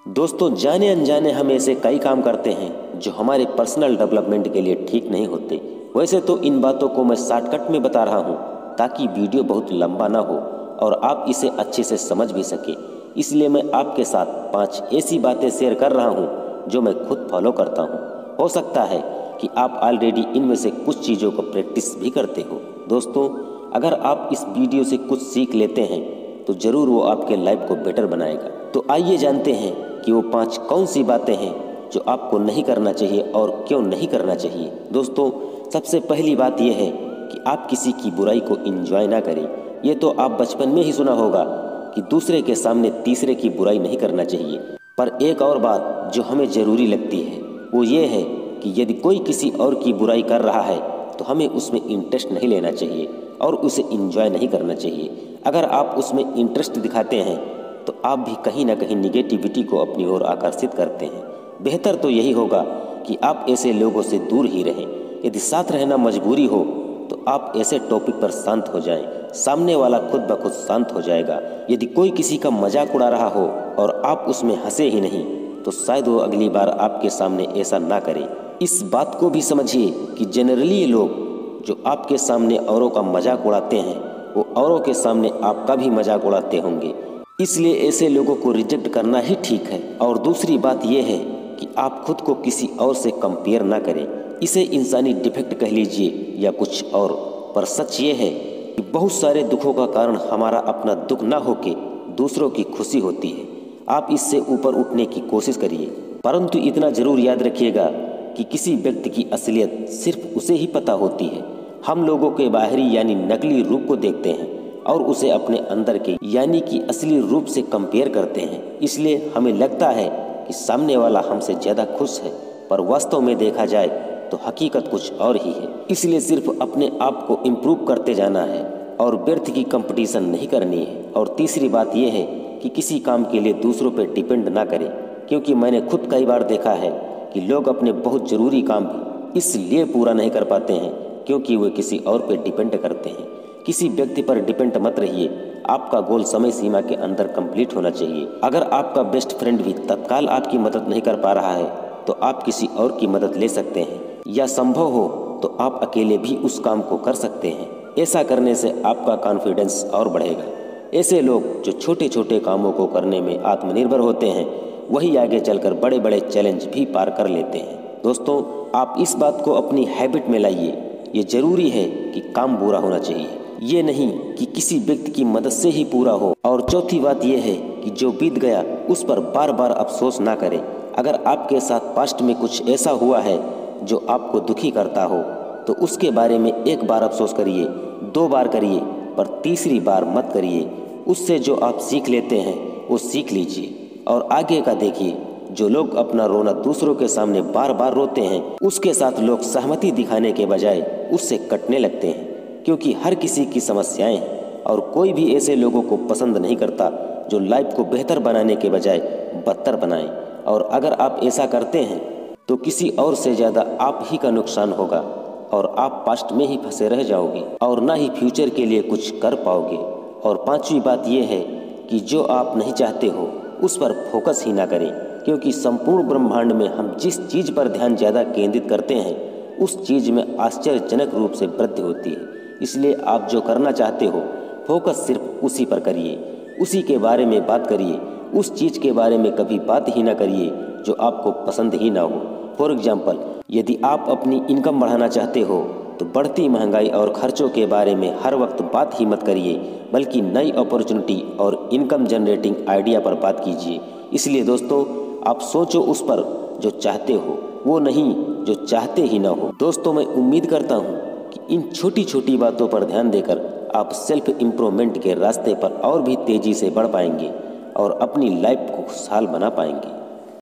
दोस्तों, जाने अनजाने हम ऐसे कई काम करते हैं जो हमारे पर्सनल डेवलपमेंट के लिए ठीक नहीं होते। वैसे तो इन बातों को मैं शॉर्टकट में बता रहा हूँ ताकि वीडियो बहुत लंबा ना हो और आप इसे अच्छे से समझ भी सके। इसलिए मैं आपके साथ 5 ऐसी बातें शेयर कर रहा हूँ जो मैं खुद फॉलो करता हूँ। हो सकता है कि आप ऑलरेडी इनमें से कुछ चीज़ों को प्रैक्टिस भी करते हो। दोस्तों, अगर आप इस वीडियो से कुछ सीख लेते हैं तो ज़रूर वो आपके लाइफ को बेटर बनाएगा। तो आइए जानते हैं कि वो 5 कौन सी बातें हैं जो आपको नहीं करना चाहिए और क्यों नहीं करना चाहिए। दोस्तों, सबसे पहली बात यह है कि आप किसी की बुराई को एंजॉय ना करें। ये तो आप बचपन में ही सुना होगा कि दूसरे के सामने तीसरे की बुराई नहीं करना चाहिए। पर एक और बात जो हमें ज़रूरी लगती है वो ये है कि यदि कोई किसी और की बुराई कर रहा है तो हमें उसमें इंटरेस्ट नहीं लेना चाहिए और उसे एंजॉय नहीं करना चाहिए। अगर आप उसमें इंटरेस्ट दिखाते हैं तो आप भी कहीं ना कहीं निगेटिविटी को अपनी ओर आकर्षित करते हैं। बेहतर तो यही होगा कि आप ऐसे लोगों से दूर ही रहें। यदि साथ रहना मजबूरी हो तो आप ऐसे टॉपिक पर शांत हो जाएं। सामने वाला खुद ब खुद शांत हो जाएगा। यदि कोई किसी का मजाक उड़ा रहा हो और आप उसमें हंसे ही नहीं तो शायद वो अगली बार आपके सामने ऐसा ना करे। इस बात को भी समझिए कि जनरली लोग जो आपके सामने औरों का मजाक उड़ाते हैं वो औरों के सामने आपका भी मजाक उड़ाते होंगे। इसलिए ऐसे लोगों को रिजेक्ट करना ही ठीक है। और दूसरी बात यह है कि आप खुद को किसी और से कंपेयर ना करें। इसे इंसानी डिफेक्ट कह लीजिए या कुछ और, पर सच ये है कि बहुत सारे दुखों का कारण हमारा अपना दुख ना होके दूसरों की खुशी होती है। आप इससे ऊपर उठने की कोशिश करिए, परंतु इतना जरूर याद रखिएगा कि किसी व्यक्ति की असलियत सिर्फ उसे ही पता होती है। हम लोगों के बाहरी यानी नकली रूप को देखते हैं और उसे अपने अंदर के यानी कि असली रूप से कंपेयर करते हैं। इसलिए हमें लगता है कि सामने वाला हमसे ज़्यादा खुश है, पर वास्तव में देखा जाए तो हकीकत कुछ और ही है। इसलिए सिर्फ अपने आप को इम्प्रूव करते जाना है और व्यर्थ की कंपटीशन नहीं करनी है। और तीसरी बात यह है कि किसी काम के लिए दूसरों पर डिपेंड ना करें, क्योंकि मैंने खुद कई बार देखा है कि लोग अपने बहुत ज़रूरी काम भी इसलिए पूरा नहीं कर पाते हैं क्योंकि वे किसी और पर डिपेंड करते हैं। किसी व्यक्ति पर डिपेंड मत रहिए। आपका गोल समय सीमा के अंदर कंप्लीट होना चाहिए। अगर आपका बेस्ट फ्रेंड भी तत्काल आपकी मदद नहीं कर पा रहा है तो आप किसी और की मदद ले सकते हैं, या संभव हो तो आप अकेले भी उस काम को कर सकते हैं। ऐसा करने से आपका कॉन्फिडेंस और बढ़ेगा। ऐसे लोग जो छोटे छोटे कामों को करने में आत्मनिर्भर होते हैं वही आगे चलकर बड़े बड़े चैलेंज भी पार कर लेते हैं। दोस्तों, आप इस बात को अपनी हैबिट में लाइए। ये जरूरी है कि काम बुरा होना चाहिए, ये नहीं कि किसी व्यक्ति की मदद से ही पूरा हो। और चौथी बात यह है कि जो बीत गया उस पर बार बार अफसोस ना करें। अगर आपके साथ पास्ट में कुछ ऐसा हुआ है जो आपको दुखी करता हो तो उसके बारे में एक बार अफसोस करिए, 2 बार करिए, पर तीसरी बार मत करिए। उससे जो आप सीख लेते हैं वो सीख लीजिए और आगे का देखिए। जो लोग अपना रोना दूसरों के सामने बार बार रोते हैं उसके साथ लोग सहमति दिखाने के बजाय उससे कटने लगते हैं, क्योंकि हर किसी की समस्याएं हैं और कोई भी ऐसे लोगों को पसंद नहीं करता जो लाइफ को बेहतर बनाने के बजाय बदतर बनाएं। और अगर आप ऐसा करते हैं तो किसी और से ज़्यादा आप ही का नुकसान होगा और आप पास्ट में ही फंसे रह जाओगे और ना ही फ्यूचर के लिए कुछ कर पाओगे। और 5वीं बात यह है कि जो आप नहीं चाहते हो उस पर फोकस ही ना करें, क्योंकि संपूर्ण ब्रह्मांड में हम जिस चीज़ पर ध्यान ज़्यादा केंद्रित करते हैं उस चीज़ में आश्चर्यजनक रूप से वृद्धि होती है। इसलिए आप जो करना चाहते हो फोकस सिर्फ उसी पर करिए, उसी के बारे में बात करिए। उस चीज़ के बारे में कभी बात ही ना करिए जो आपको पसंद ही ना हो। फॉर एग्जाम्पल, यदि आप अपनी इनकम बढ़ाना चाहते हो तो बढ़ती महंगाई और खर्चों के बारे में हर वक्त बात ही मत करिए, बल्कि नई अपॉर्चुनिटी और इनकम जनरेटिंग आइडिया पर बात कीजिए। इसलिए दोस्तों, आप सोचो उस पर जो चाहते हो, वो नहीं जो चाहते ही ना हो। दोस्तों, मैं उम्मीद करता हूँ कि इन छोटी छोटी बातों पर ध्यान देकर आप सेल्फ इम्प्रूवमेंट के रास्ते पर और भी तेज़ी से बढ़ पाएंगे और अपनी लाइफ को खुशहाल बना पाएंगे।